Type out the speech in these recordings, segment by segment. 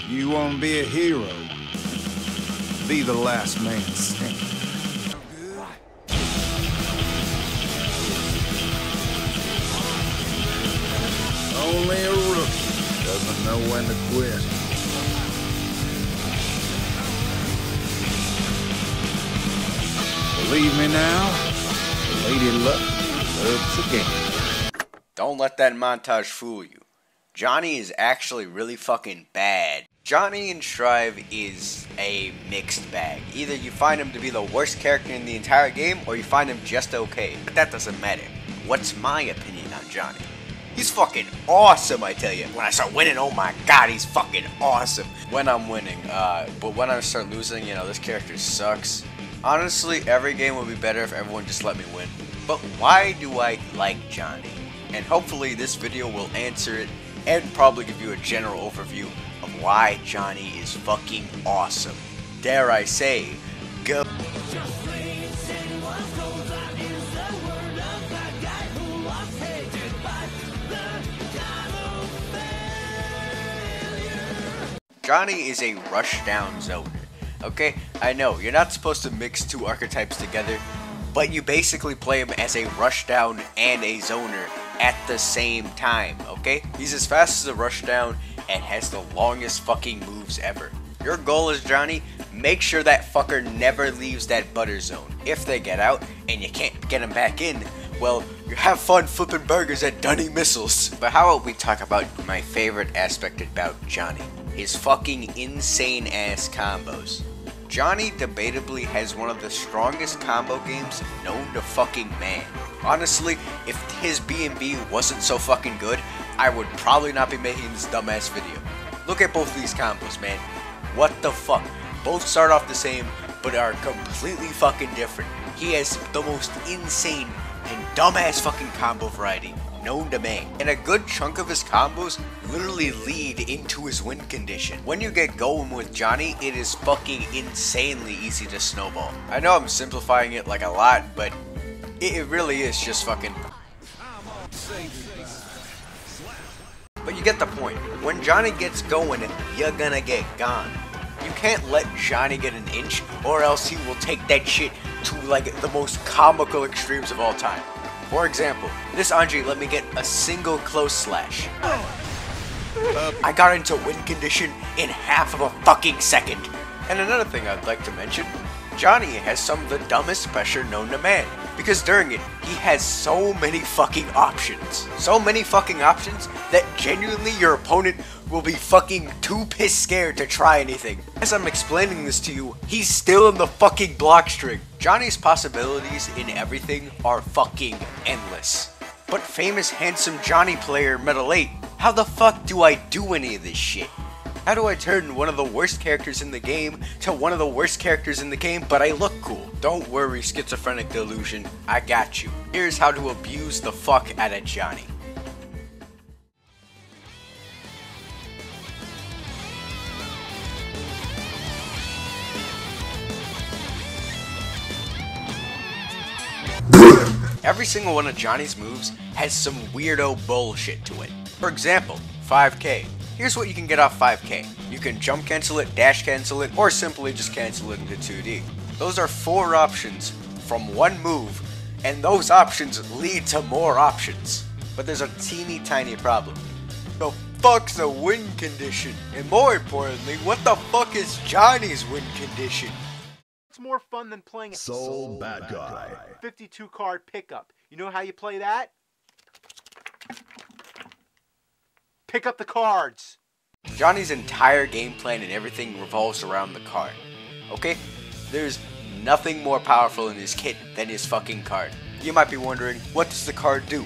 You want to be a hero? Be the last man standing. Only a rookie doesn't know when to quit. Believe me now, Lady Luck loves the game. Don't let that montage fool you. Johnny is actually really fucking bad. Johnny in Strive is a mixed bag. Either you find him to be the worst character in the entire game, or you find him just okay. But that doesn't matter. What's my opinion on Johnny? He's fucking awesome, I tell you. When I start winning, oh my god, he's fucking awesome. When I'm winning, but when I start losing, you know, this character sucks. Honestly, every game would be better if everyone just let me win. But why do I like Johnny? And hopefully this video will answer it and probably give you a general overview of why Johnny is fucking awesome. Dare I say, go. Johnny is a rushdown zoner. Okay, I know, you're not supposed to mix two archetypes together, but you basically play him as a rushdown and a zoner at the same time, okay? He's as fast as a rushdown and has the longest fucking moves ever. Your goal is, Johnny, make sure that fucker never leaves that butter zone. If they get out and you can't get him back in, well, you have fun flipping burgers at Dunny Missiles. But how about we talk about my favorite aspect about Johnny? His fucking insane ass combos. Johnny debatably has one of the strongest combo games known to fucking man. Honestly, if his B&B wasn't so fucking good, I would probably not be making this dumbass video. Look at both these combos, man. What the fuck? Both start off the same, but are completely fucking different. He has the most insane and dumbass fucking combo variety known to man. And a good chunk of his combos literally lead into his win condition. When you get going with Johnny, it is fucking insanely easy to snowball. I know I'm simplifying it like a lot, but it really is just fucking... But you get the point. When Johnny gets going, you're gonna get gone. You can't let Johnny get an inch, or else he will take that shit to like the most comical extremes of all time. For example, this Andre let me get a single close slash. I got into win condition in half of a fucking second. And another thing I'd like to mention, Johnny has some of the dumbest pressure known to man. Because during it, he has so many fucking options. So many fucking options that genuinely your opponent will be fucking too pissed scared to try anything. As I'm explaining this to you, he's still in the fucking block string. Johnny's possibilities in everything are fucking endless. But famous handsome Johnny player Metal 8, how the fuck do I do any of this shit? How do I turn one of the worst characters in the game to one of the worst characters in the game, but I look cool? Don't worry, schizophrenic delusion, I got you. Here's how to abuse the fuck out of Johnny. Every single one of Johnny's moves has some weirdo bullshit to it. For example, 5K. Here's what you can get off 5K. You can jump cancel it, dash cancel it, or simply just cancel it into 2D. Those are 4 options from one move, and those options lead to more options. But there's a teeny tiny problem. The fuck's a win condition? And more importantly, what the fuck is Johnny's win condition? It's more fun than playing Soul Bad Guy. 52 card pickup. You know how you play that? Pick up the cards. Johnny's entire game plan and everything revolves around the card. Okay? There's nothing more powerful in his kit than his fucking card. You might be wondering, what does the card do?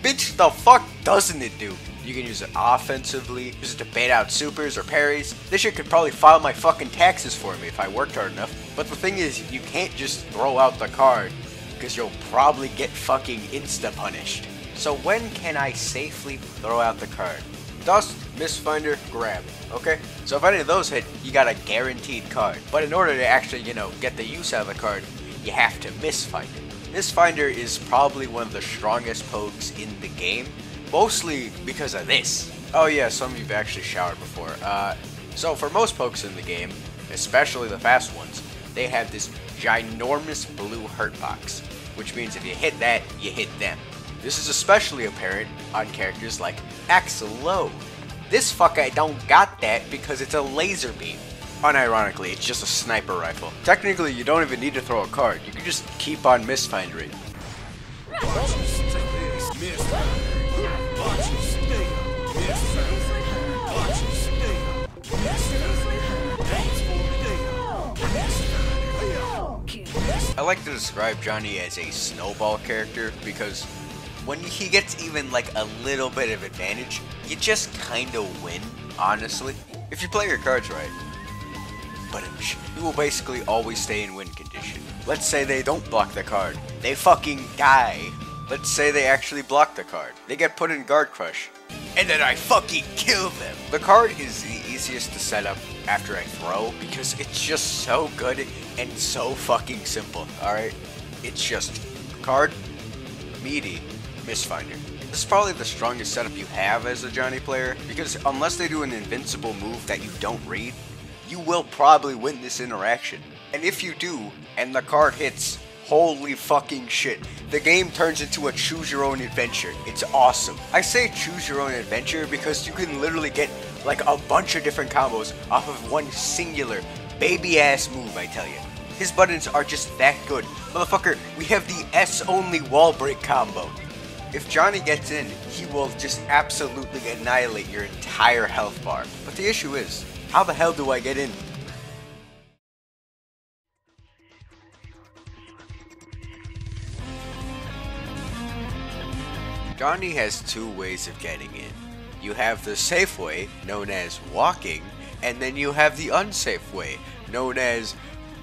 Bitch, the fuck doesn't it do? You can use it offensively, use it to bait out supers or parries. This shit could probably file my fucking taxes for me if I worked hard enough. But the thing is, you can't just throw out the card, because you'll probably get fucking insta-punished. So when can I safely throw out the card? Dust, Mistfinder, Grab. Okay? So if any of those hit, you got a guaranteed card. But in order to actually, get the use out of the card, you have to Mistfinder. Mistfinder is probably one of the strongest pokes in the game, mostly because of this. Oh yeah, some of you've actually showered before. So for most pokes in the game, especially the fast ones, they have this ginormous blue hurt box, which means if you hit that, you hit them. This is especially apparent on characters like Axelo. This fucker don't got that because it's a laser beam. Unironically, it's just a sniper rifle. Technically, you don't even need to throw a card, you can just keep on misfinding. I like to describe Johnny as a snowball character because when he gets even like a little bit of advantage, you just kinda win, honestly. If you play your cards right. But you will basically always stay in win condition. Let's say they don't block the card. They fucking die. Let's say they actually block the card. They get put in guard crush. And then I fucking kill them. The card is the easiest to set up after I throw because it's just so good and so fucking simple, alright? It's just card, meaty, misfinder. This is probably the strongest setup you have as a Johnny player because unless they do an invincible move that you don't read, you will probably win this interaction. And if you do, and the card hits, holy fucking shit. The game turns into a choose your own adventure. It's awesome. I say choose your own adventure because you can literally get like a bunch of different combos off of one singular baby ass move, I tell you. His buttons are just that good. Motherfucker, we have the S only wall break combo. If Johnny gets in, he will just absolutely annihilate your entire health bar. But the issue is, how the hell do I get in? Johnny has two ways of getting in. You have the safe way, known as walking, and then you have the unsafe way, known as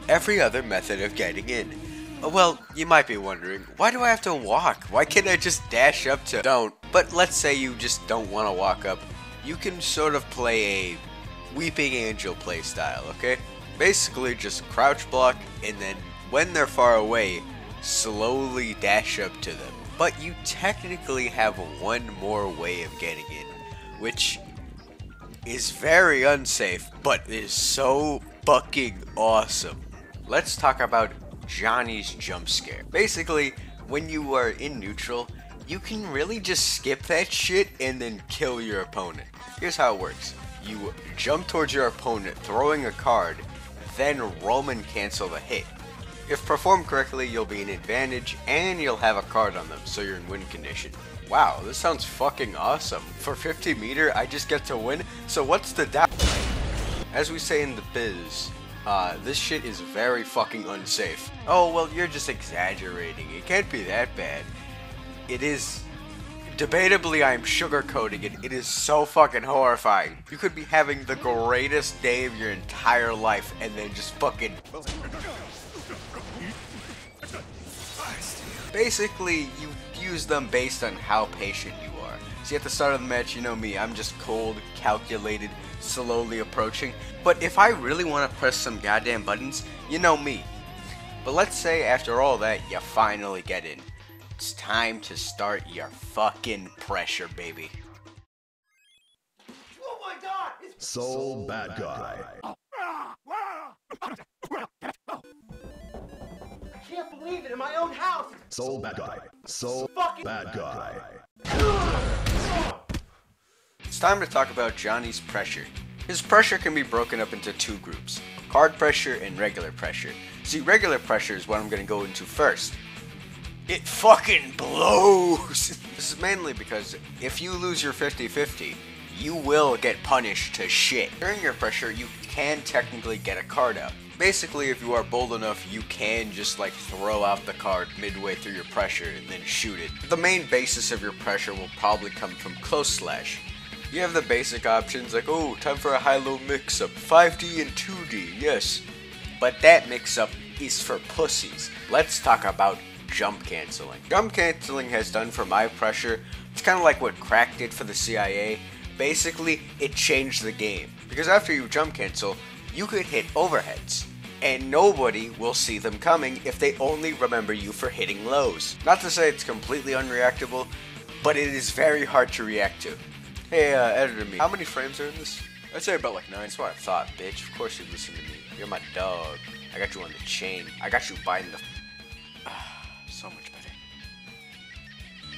every other method of getting in. Well, you might be wondering, why do I have to walk? Why can't I just dash up to... Don't. But let's say you just don't want to walk up. You can sort of play a Weeping Angel playstyle, okay? Basically just crouch block, and then when they're far away, slowly dash up to them. But you technically have one more way of getting in, which is very unsafe, but is so fucking awesome. Let's talk about Johnny's jump scare. Basically, when you are in neutral, you can really just skip that shit and then kill your opponent. Here's how it works. You jump towards your opponent, throwing a card, then Roman cancel the hit. If performed correctly, you'll be in advantage, and you'll have a card on them, so you're in win condition. Wow, this sounds fucking awesome. For 50 meter, I just get to win, so what's the doubt? As we say in the biz, this shit is very fucking unsafe. Oh, well, you're just exaggerating. It can't be that bad. It is. Debatably, I'm sugarcoating it. It is so fucking horrifying. You could be having the greatest day of your entire life, and then just fucking... Basically, you use them based on how patient you are. See, at the start of the match, you know me, I'm just cold, calculated, slowly approaching. But if I really want to press some goddamn buttons, you know me. But let's say after all that, you finally get in. It's time to start your fucking pressure, baby. Oh my god! Soul Bad Guy. I can't believe it, in my own house! Soul Bad Guy. Soul Fucking Bad Guy. It's time to talk about Johnny's pressure. His pressure can be broken up into two groups, card pressure and regular pressure. See, regular pressure is what I'm going to go into first. It fucking blows! This is mainly because if you lose your 50-50, you will get punished to shit. During your pressure, you can technically get a card out. Basically, if you are bold enough, you can just like throw out the card midway through your pressure and then shoot it. The main basis of your pressure will probably come from close slash. You have the basic options like, oh, time for a high-low mix-up, 5D and 2D, yes. But that mix-up is for pussies. Let's talk about jump canceling. Jump canceling has done for my pressure, it's kind of like what Crack did for the CIA. Basically, it changed the game. Because after you jump cancel, you could hit overheads. And nobody will see them coming if they only remember you for hitting lows. Not to say it's completely unreactable, but it is very hard to react to. Hey, editor me, how many frames are in this? I'd say about like 9. That's what I thought, bitch. Of course you listen to me. You're my dog. I got you on the chain. I got you biting the... so much better.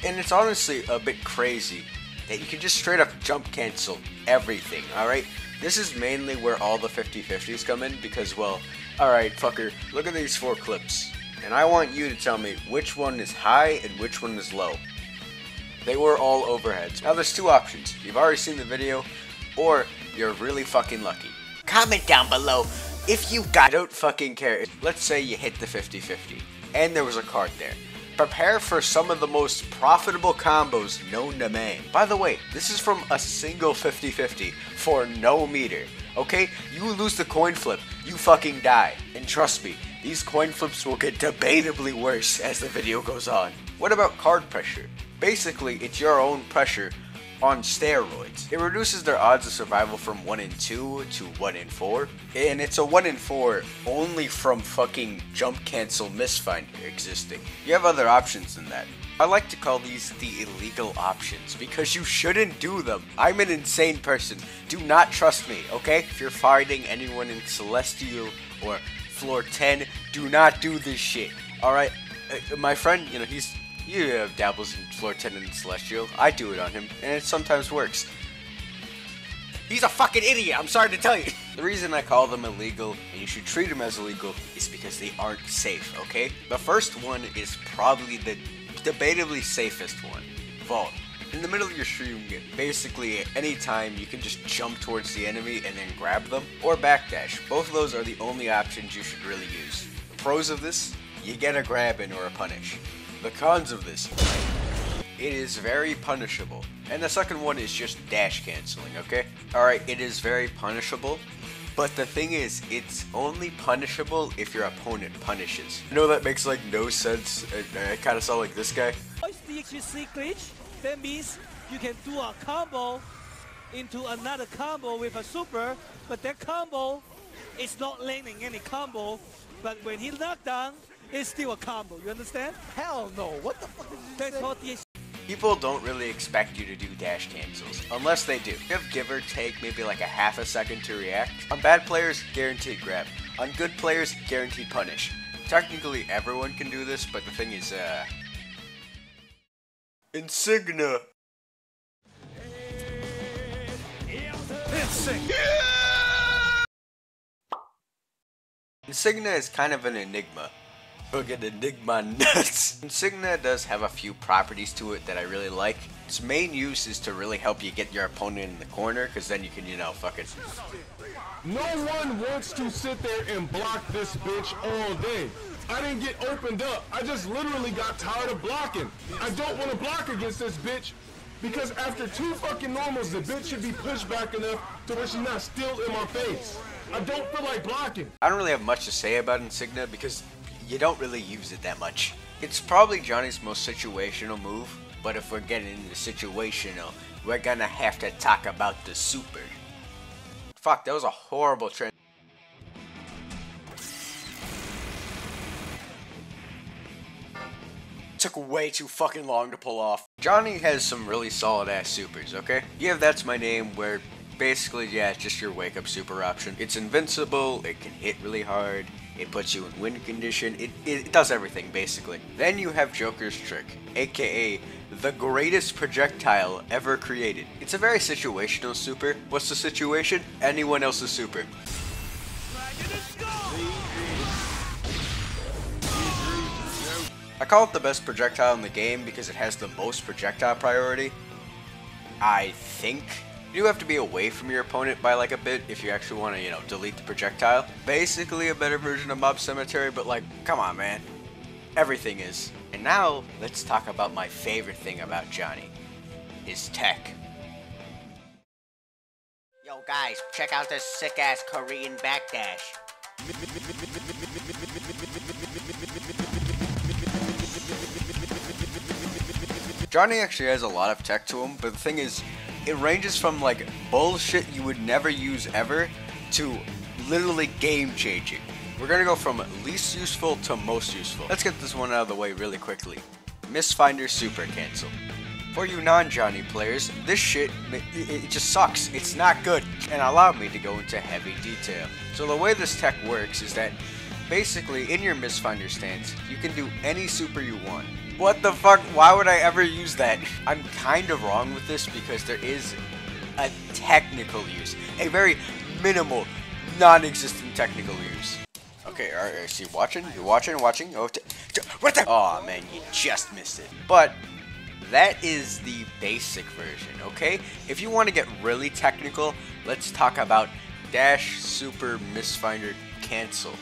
And it's honestly a bit crazy that you can just straight up jump cancel everything, alright? This is mainly where all the 50-50s come in because, well, alright, fucker, look at these 4 clips. And I want you to tell me which one is high and which one is low. They were all overheads. Now there's 2 options. You've already seen the video, or you're really fucking lucky. Comment down below if you got... I don't fucking care. Let's say you hit the 50-50, and there was a card there. Prepare for some of the most profitable combos known to man. By the way, this is from a single 50-50 for no meter. Okay? You lose the coin flip, you fucking die. And trust me, these coin flips will get debatably worse as the video goes on. What about card pressure? Basically, it's your own pressure on steroids. It reduces their odds of survival from 1 in 2 to 1 in 4. And it's a 1 in 4 only from fucking jump cancel misfinder existing. You have other options than that. I like to call these the illegal options because you shouldn't do them. I'm an insane person. Do not trust me, okay? If you're fighting anyone in Celestial or Floor 10, do not do this shit. Alright? My friend, you know, he dabbles in Floor 10 and Celestial. I do it on him, and it sometimes works. He's a fucking idiot, I'm sorry to tell you. The reason I call them illegal, and you should treat them as illegal, is because they aren't safe, okay? The first one is probably the debatably safest one. Vault. In the middle of your stream, basically at any time, you can just jump towards the enemy and then grab them, or backdash. Both of those are the only options you should really use. The pros of this, you get a grab in or a punish. The cons of this, it is very punishable. And the second one is just dash canceling, okay? Alright, it is very punishable, but the thing is, it's only punishable if your opponent punishes. I know that makes like no sense, I kinda sound like this guy. DXC glitch, that means you can do a combo into another combo with a super, but that combo is not landing any combo, but when he knocked down, it's still a combo, you understand? Hell no. What the fuck did you That's say? what DXC. People don't really expect you to do dash cancels, unless they do. You have give or take maybe like a half a second to react. On bad players, guaranteed grab. On good players, guaranteed punish. Technically everyone can do this, but the thing is, Insignia. Insignia is kind of an enigma. Look at Enigma nuts. Insignia does have a few properties to it that I really like. Its main use is to really help you get your opponent in the corner, because then you can, you know, fucking... No one wants to sit there and block this bitch all day. I didn't get opened up. I just literally got tired of blocking. I don't want to block against this bitch because after 2 fucking normals, the bitch should be pushed back enough to where she's not still in my face. I don't feel like blocking. I don't really have much to say about Insignia because you don't really use it that much. It's probably Johnny's most situational move, but if we're getting into situational, we're gonna have to talk about the super. Fuck, that was a horrible trend. Took way too fucking long to pull off. Johnny has some really solid ass supers, okay? You have That's My Name, where basically, yeah, it's just your wake up super option. It's invincible, it can hit really hard, it puts you in win condition, it does everything basically. Then you have Joker's Trick, aka the greatest projectile ever created. It's a very situational super. What's the situation? Anyone else's super. I call it the best projectile in the game because it has the most projectile priority. I think. You do have to be away from your opponent by like a bit if you actually want to, you know, delete the projectile. Basically a better version of Mob Cemetery, but like, come on, man. Everything is. And now, let's talk about my favorite thing about Johnny. His tech. Yo guys, check out this sick-ass Korean backdash. Johnny actually has a lot of tech to him, but the thing is, it ranges from like bullshit you would never use ever to literally game changing. We're gonna go from least useful to most useful. Let's get this one out of the way really quickly. Misfinder Super Cancel. For you non-Johnny players, this shit, it just sucks. It's not good. And allow me to go into heavy detail. So the way this tech works is that basically in your Mistfinder stance, you can do any super you want. What the fuck? Why would I ever use that? I'm kind of wrong with this because there is a technical use. A very minimal, non-existent technical use. Okay, alright, so you're watching? Oh, what the? Oh man, you just missed it. But that is the basic version, okay? If you want to get really technical, let's talk about dash, super, Mistfinder, cancel.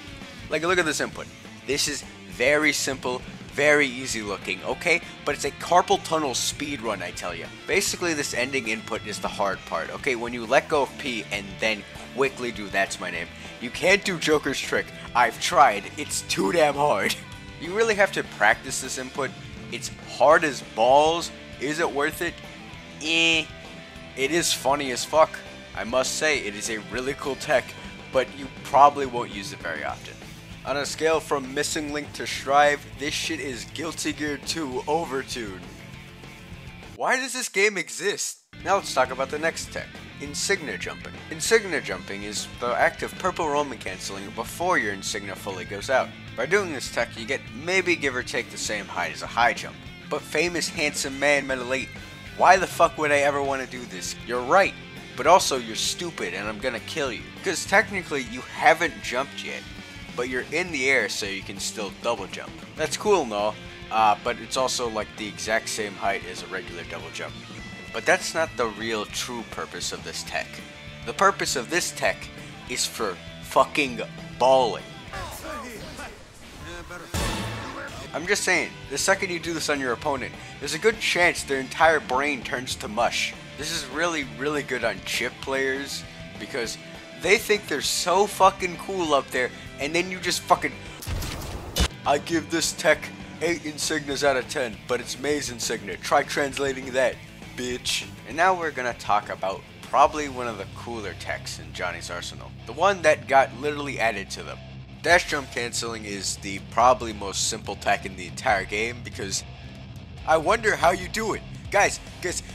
Like, look at this input. This is very simple, very easy looking, okay? But it's a carpal tunnel speed run, I tell you. Basically, this ending input is the hard part, okay? When you let go of P and then quickly do That's My Name, you can't do Joker's trick. I've tried. It's too damn hard. You really have to practice this input. It's hard as balls. Is it worth it? It is funny as fuck. I must say, it is a really cool tech, but you probably won't use it very often. On a scale from Missing Link to Strive, this shit is Guilty Gear 2 Overtune. Why does this game exist? Now let's talk about the next tech, Insignia Jumping. Insignia Jumping is the act of purple roaming cancelling before your Insignia fully goes out. By doing this tech, you get maybe give or take the same height as a high jump. But famous handsome man Metal 8, why the fuck would I ever want to do this? You're right, but also you're stupid and I'm gonna kill you. Because technically you haven't jumped yet, but you're in the air so you can still double jump. That's cool and all, but it's also like the exact same height as a regular double jump. But that's not the real true purpose of this tech. The purpose of this tech is for fucking balling. I'm just saying, the second you do this on your opponent, there's a good chance their entire brain turns to mush. This is really, really good on chip players because they think they're so fucking cool up there, and then you just fucking... I give this tech 8 insignias out of 10, but it's Maze Insignia. Try translating that, bitch. And now we're gonna talk about probably one of the cooler techs in Johnny's arsenal. The one that got literally added to them. Dash jump canceling is the probably most simple tech in the entire game because I wonder how you do it. Guys,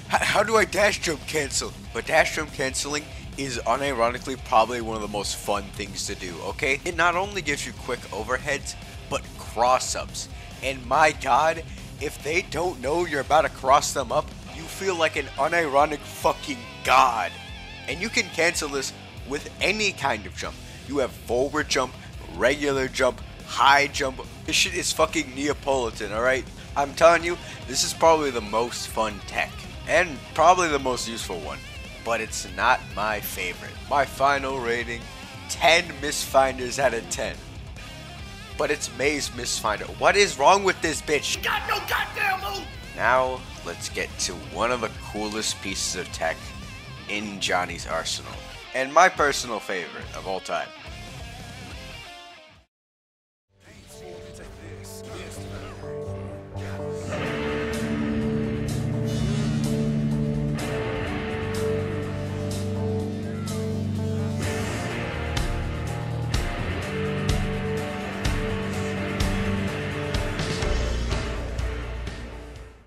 how do I dash jump cancel? But dash jump canceling is unironically probably one of the most fun things to do, okay? It not only gives you quick overheads, but cross-ups. And my god, if they don't know you're about to cross them up, you feel like an unironic fucking god. And you can cancel this with any kind of jump. You have forward jump, regular jump, high jump. This shit is fucking Neapolitan, alright? I'm telling you, this is probably the most fun tech. And probably the most useful one. But it's not my favorite. My final rating, 10 Mistfinders out of 10. But it's Maze Mistfinder. What is wrong with this bitch? You got no goddamn move! Now, let's get to one of the coolest pieces of tech in Johnny's arsenal. And my personal favorite of all time.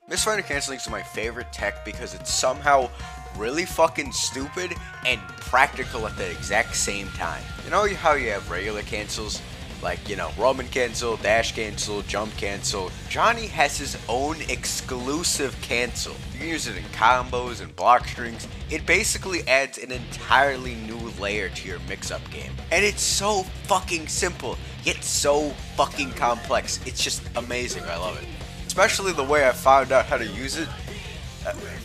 Mistfinder canceling is my favorite tech because it's somehow really fucking stupid and practical at the exact same time. You know how you have regular cancels? Like, you know, roaming cancel, dash cancel, jump cancel. Johnny has his own exclusive cancel. You can use it in combos and block strings. It basically adds an entirely new layer to your mix-up game. And it's so fucking simple, yet so fucking complex. It's just amazing, I love it. Especially the way I found out how to use it.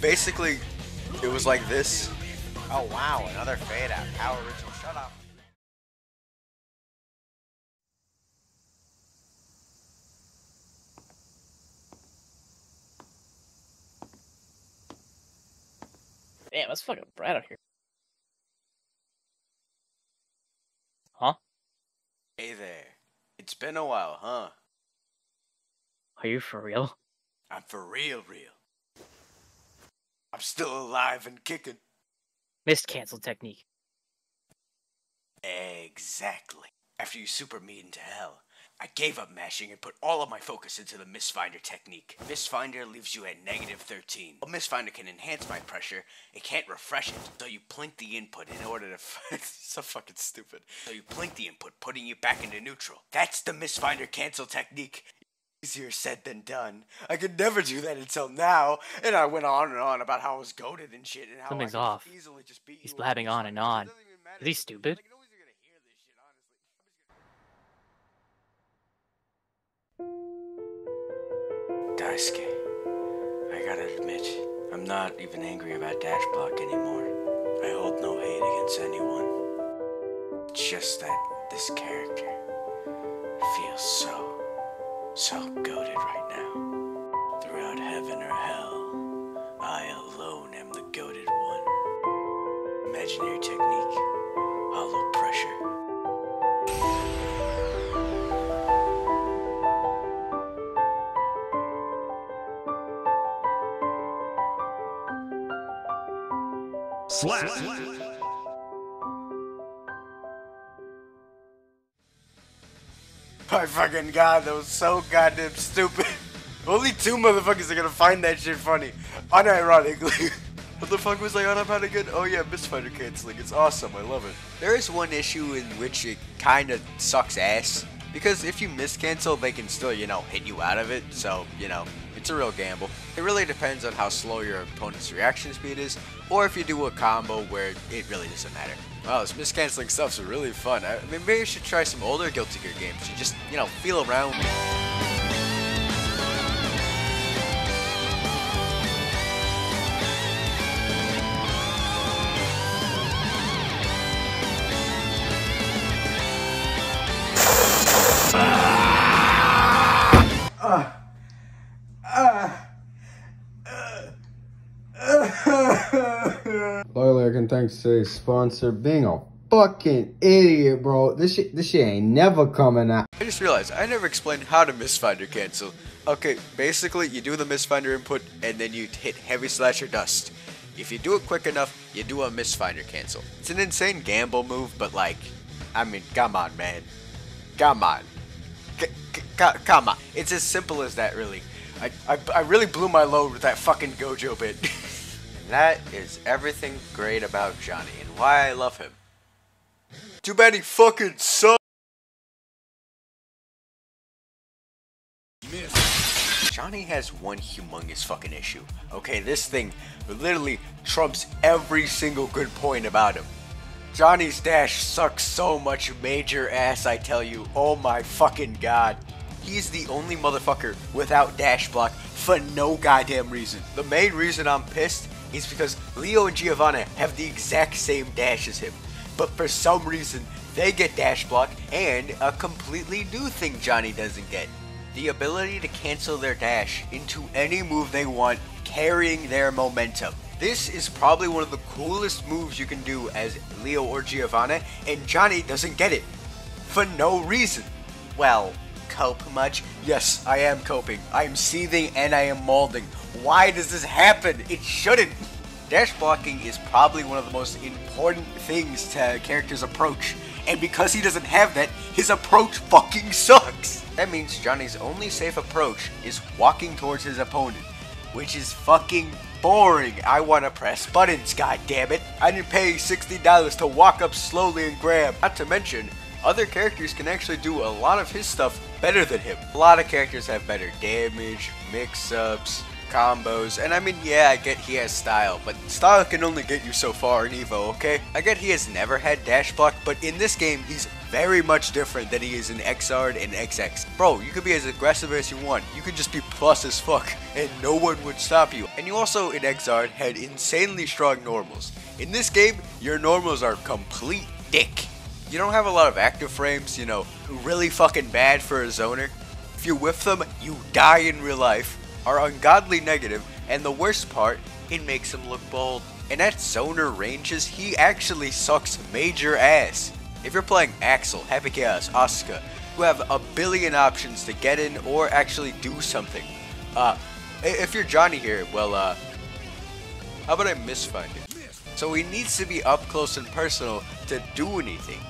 Basically, it was like this. Oh wow, another fade out. How original, shut up. Damn, it's fucking bright out here. Huh? Hey there. It's been a while, huh? Are you for real? I'm for real. I'm still alive and kicking. Missed cancel technique. Exactly. After you super me into hell, I gave up mashing and put all of my focus into the Mistfinder technique. Mistfinder leaves you at -13. While Mistfinder can enhance my pressure, it can't refresh it. So you plink the input in order to... It's so fucking stupid. So you plink the input, putting you back into neutral. That's the Mistfinder cancel technique. Easier said than done. I could never do that until now. And I went on and on about how I was goated and shit. And how Something's I could off. easily just beat He's you blabbing up. on and on. It doesn't even matter. Is he stupid? Like, nobody's gonna hear this shit, honestly. Daisuke, I gotta admit, I'm not even angry about Dash Block anymore. I hold no hate against anyone. It's just that this character feels so goated right now. Throughout heaven or hell, I alone am the goated one. Imaginary technique, hollow pressure. Slap. My fucking god, that was so goddamn stupid. Only 2 motherfuckers are gonna find that shit funny. Unironically. What the fuck was I on about again? Oh yeah, Mistfinder canceling. It's awesome, I love it. There is one issue in which it kinda sucks ass. Because if you miscancel, they can still, hit you out of it. So, it's a real gamble. It really depends on how slow your opponent's reaction speed is, or if you do a combo where it really doesn't matter. Wow, this miscanceling stuff's really fun. I mean, maybe you should try some older Guilty Gear games. You just, feel around. Loyally, I can thanks today's sponsor, being a fucking idiot, bro. This shit ain't never coming out. I just realized I never explained how to Mistfinder cancel. Okay, basically you do the Mistfinder input and then you hit heavy slash or dust. If you do it quick enough, you do a Mistfinder cancel. It's an insane gamble move, but like, I mean, come on, man. Come on. Come on. It's as simple as that, really. I really blew my load with that fucking Gojo bit. And that is everything great about Johnny and why I love him. Too bad he fucking sucks. Johnny has one humongous fucking issue. Okay, this thing literally trumps every single good point about him. Johnny's dash sucks so much major ass, I tell you. Oh my fucking god. He's the only motherfucker without dash block for no goddamn reason. The main reason I'm pissed is because Leo and Giovanna have the exact same dash as him. But for some reason, they get dash block and a completely new thing Johnny doesn't get. The ability to cancel their dash into any move they want, carrying their momentum. This is probably one of the coolest moves you can do as Leo or Giovanna, and Johnny doesn't get it. For no reason. Well, cope much? Yes, I am coping. I am seething and I am molding. Why does this happen? It shouldn't. Dash blocking is probably one of the most important things to a character's approach. And because he doesn't have that, his approach fucking sucks. That means Johnny's only safe approach is walking towards his opponent, which is fucking boring. I want to press buttons, goddammit. I didn't pay $60 to walk up slowly and grab. Not to mention, other characters can actually do a lot of his stuff better than him. A lot of characters have better damage, mix-ups, combos, and I mean, yeah, I get he has style, but style can only get you so far in Evo, okay? I get he has never had dash block, but in this game, he's very much different than he is in Xrd and XX. Bro, you could be as aggressive as you want. You could just be plus as fuck, and no one would stop you. And you also, in Xrd, had insanely strong normals. In this game, your normals are complete dick. You don't have a lot of active frames, you know, really fucking bad for a zoner. If you whiff them, you die in real life, are ungodly negative, and the worst part, it makes him look bold. And at zoner ranges, he actually sucks major ass. If you're playing Axel, Happy Chaos, Asuka, who have a billion options to get in or actually do something. If you're Johnny here, well, how about I Mistfinder? So he needs to be up close and personal to do anything.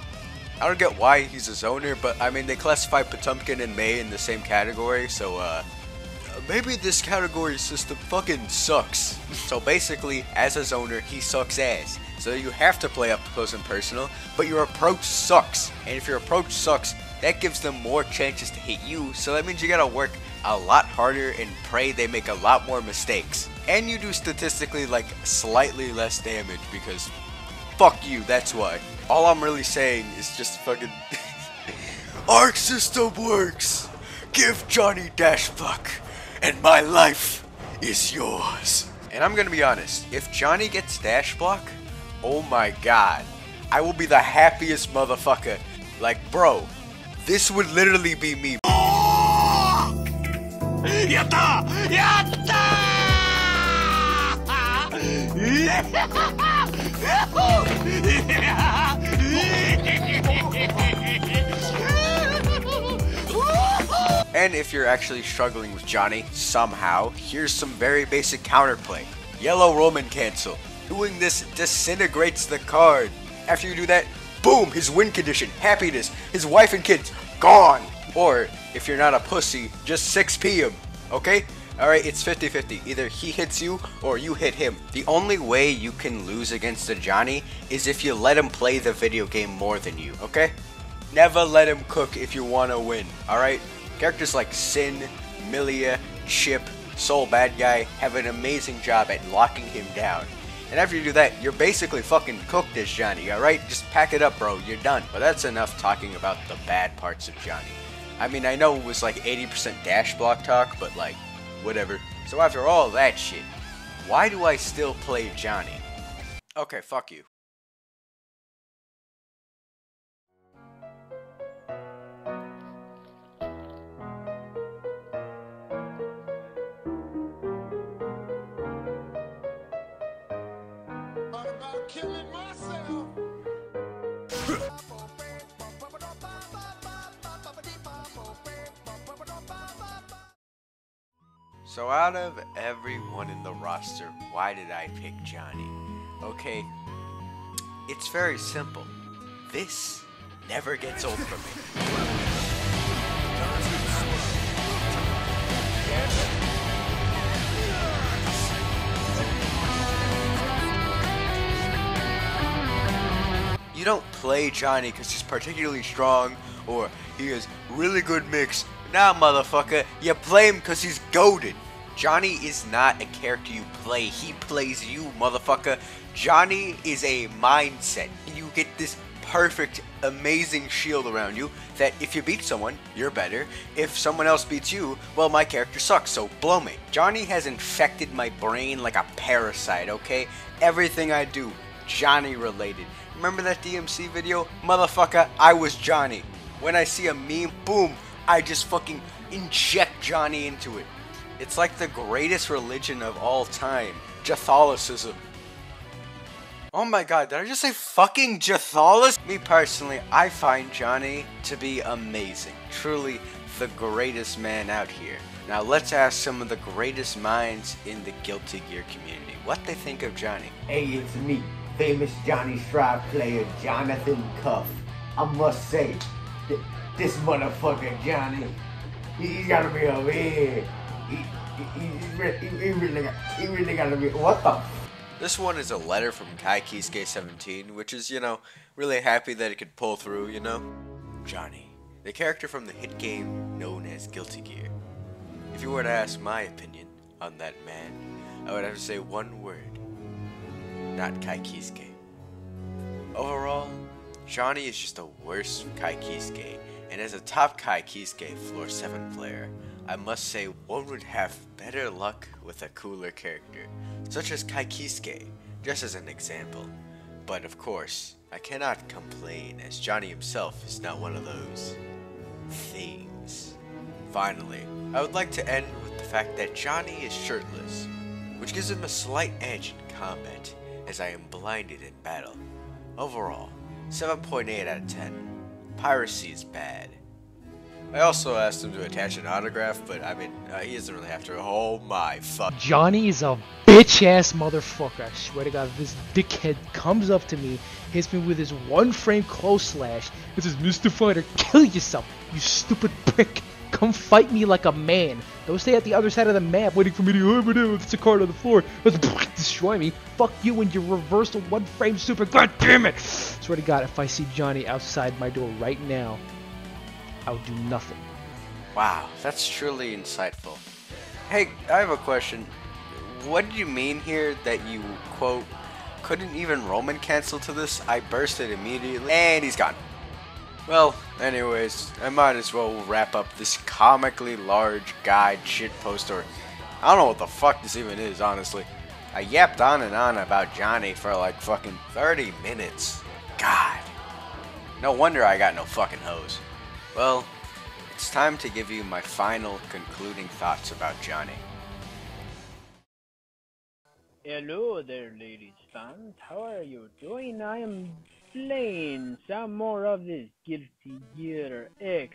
I don't get why he's a zoner, but I mean, they classify Potemkin and May in the same category, so maybe this category system fucking sucks. So basically, as a zoner, he sucks ass. So you have to play up close and personal, but your approach sucks. And if your approach sucks, that gives them more chances to hit you, so that means you gotta work a lot harder and pray they make a lot more mistakes. And you do statistically like slightly less damage because fuck you, that's why. All I'm really saying is just fucking Arc System works! Give Johnny dash block, and my life is yours. And I'm gonna be honest, if Johnny gets dash block, oh my god, I will be the happiest motherfucker. Like, bro, this would literally be me. Yatta! Yatta! And if you're actually struggling with Johnny somehow, here's some very basic counterplay. Yellow Roman cancel. Doing this disintegrates the card. After you do that, boom, his win condition, happiness, his wife and kids, gone. Or, if you're not a pussy, just 6p him, okay? Alright, it's 50-50. Either he hits you, or you hit him. The only way you can lose against a Johnny is if you let him play the video game more than you, okay? Never let him cook if you want to win, alright? Characters like Sin, Milia, Chip, Soul Bad Guy have an amazing job at locking him down. And after you do that, you're basically fucking cooked as Johnny, alright? Just pack it up, bro, you're done. But that's enough talking about the bad parts of Johnny. I mean, I know it was like 80% dash block talk, but like, whatever. So after all that shit, why do I still play Johnny? Okay, fuck you. So out of everyone in the roster, why did I pick Johnny? Okay, it's very simple. This never gets old for me. You don't play Johnny because he's particularly strong or he has really good mix. Nah, motherfucker, you play him because he's goated. Johnny is not a character you play, he plays you, motherfucker. Johnny is a mindset. You get this perfect, amazing shield around you that if you beat someone, you're better. If someone else beats you, well, my character sucks, so blow me. Johnny has infected my brain like a parasite, okay? Everything I do, Johnny related. Remember that DMC video? Motherfucker, I was Johnny. When I see a meme, boom, I just fucking inject Johnny into it. It's like the greatest religion of all time, Catholicism. Oh my god, did I just say fucking Catholicism? Me personally, I find Johnny to be amazing. Truly the greatest man out here. Now let's ask some of the greatest minds in the Guilty Gear community what they think of Johnny. Hey, it's me, famous Johnny Strive player Jonathan Cuff. I must say, this motherfucker Johnny, he's gotta be over here. He really gotta be. What the? This one is a letter from Kai Kisuke 17, which is, you know, really happy that it could pull through, you know? Johnny, the character from the hit game known as Guilty Gear. If you were to ask my opinion on that man, I would have to say one word. Not Kai Kisuke. Overall, Johnny is just a worse Kai Kisuke, and as a top Kai Kisuke floor 7 player, I must say one would have better luck with a cooler character, such as Kai Kisuke, just as an example. But of course, I cannot complain as Johnny himself is not one of those things. Finally, I would like to end with the fact that Johnny is shirtless, which gives him a slight edge in combat as I am blinded in battle. Overall, 7.8 out of 10. Piracy is bad. I also asked him to attach an autograph, but I mean, he doesn't really have to. Oh my fuck. Johnny is a bitch-ass motherfucker. I swear to God, this dickhead comes up to me, hits me with his one-frame close slash, and says, Mr. Fighter, kill yourself, you stupid prick. Come fight me like a man. Don't stay at the other side of the map waiting for me to over there with the card on the floor. Destroy me. Fuck you and your reversal one-frame super. God damn it. Swear to God, if I see Johnny outside my door right now, I'll do nothing. Wow, that's truly insightful. Hey, I have a question. What did you mean here that you, quote, couldn't even Roman cancel to this? I bursted immediately, and he's gone. Well, anyways, I might as well wrap up this comically large guide shitpost, or I don't know what the fuck this even is, honestly. I yapped on and on about Johnny for like fucking 30 minutes. God. No wonder I got no fucking hose. Well, it's time to give you my final concluding thoughts about Johnny. Hello there, ladies fans. How are you doing? I am playing some more of this Guilty Gear X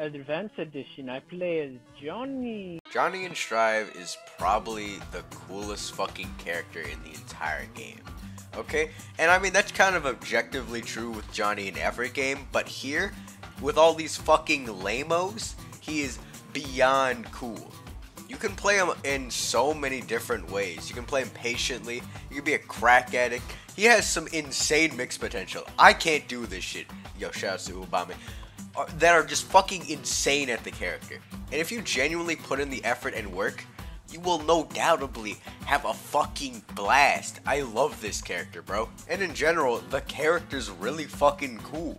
Advanced Edition. I play as Johnny. Johnny in Strive is probably the coolest fucking character in the entire game. Okay? And I mean, that's kind of objectively true with Johnny in every game, but here, with all these fucking lamos, he is beyond cool. You can play him in so many different ways. You can play him patiently. You can be a crack addict. He has some insane mix potential. I can't do this shit. Yo, shoutouts to Ubami. That are just fucking insane at the character. And if you genuinely put in the effort and work, you will no doubtably have a fucking blast. I love this character, bro. And in general, the character's really fucking cool.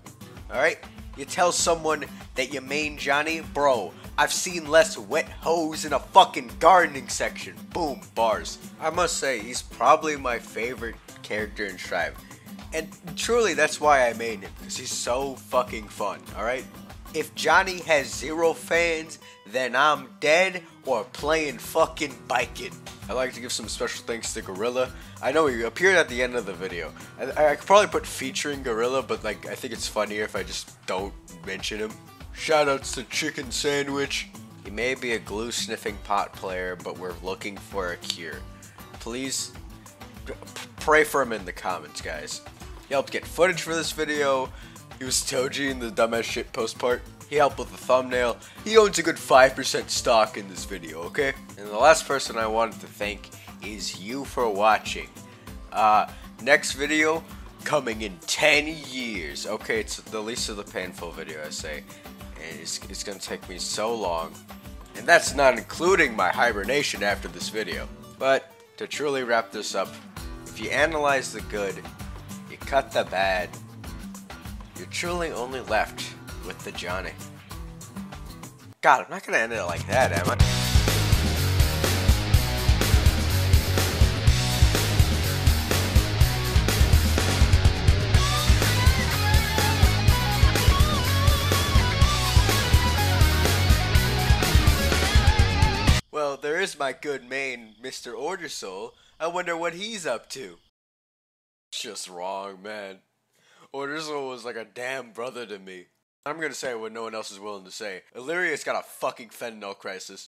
Alright? You tell someone that you main Johnny, bro, I've seen less wet hose in a fucking gardening section. Boom, bars. I must say, he's probably my favorite character in Strive. And truly, that's why I made him, because he's so fucking fun, alright? If Johnny has 0 fans, then I'm dead or playing fucking biking. I'd like to give some special thanks to Gorilla. I know he appeared at the end of the video. I could probably put featuring Gorilla, but like I think it's funnier if I just don't mention him. Shoutouts to Chicken Sandwich. He may be a glue-sniffing pot player, but we're looking for a cure. Please pray for him in the comments, guys. He helped get footage for this video. He was Toji in the dumbass shit post part. He helped with the thumbnail. He owns a good 5% stock in this video, okay? And the last person I wanted to thank is you for watching. Next video coming in 10 years. Okay, it's the least of the painful video, I say. And it's gonna take me so long. And that's not including my hibernation after this video. But to truly wrap this up, if you analyze the good, you cut the bad, you're truly only left with the Johnny. God, I'm not gonna end it like that, am I? Well, there is my good main, Mr. Order Soul. I wonder what he's up to. It's just wrong, man. Order Soul was like a damn brother to me. I'm gonna say what no one else is willing to say. Illyria's got a fucking fentanyl crisis.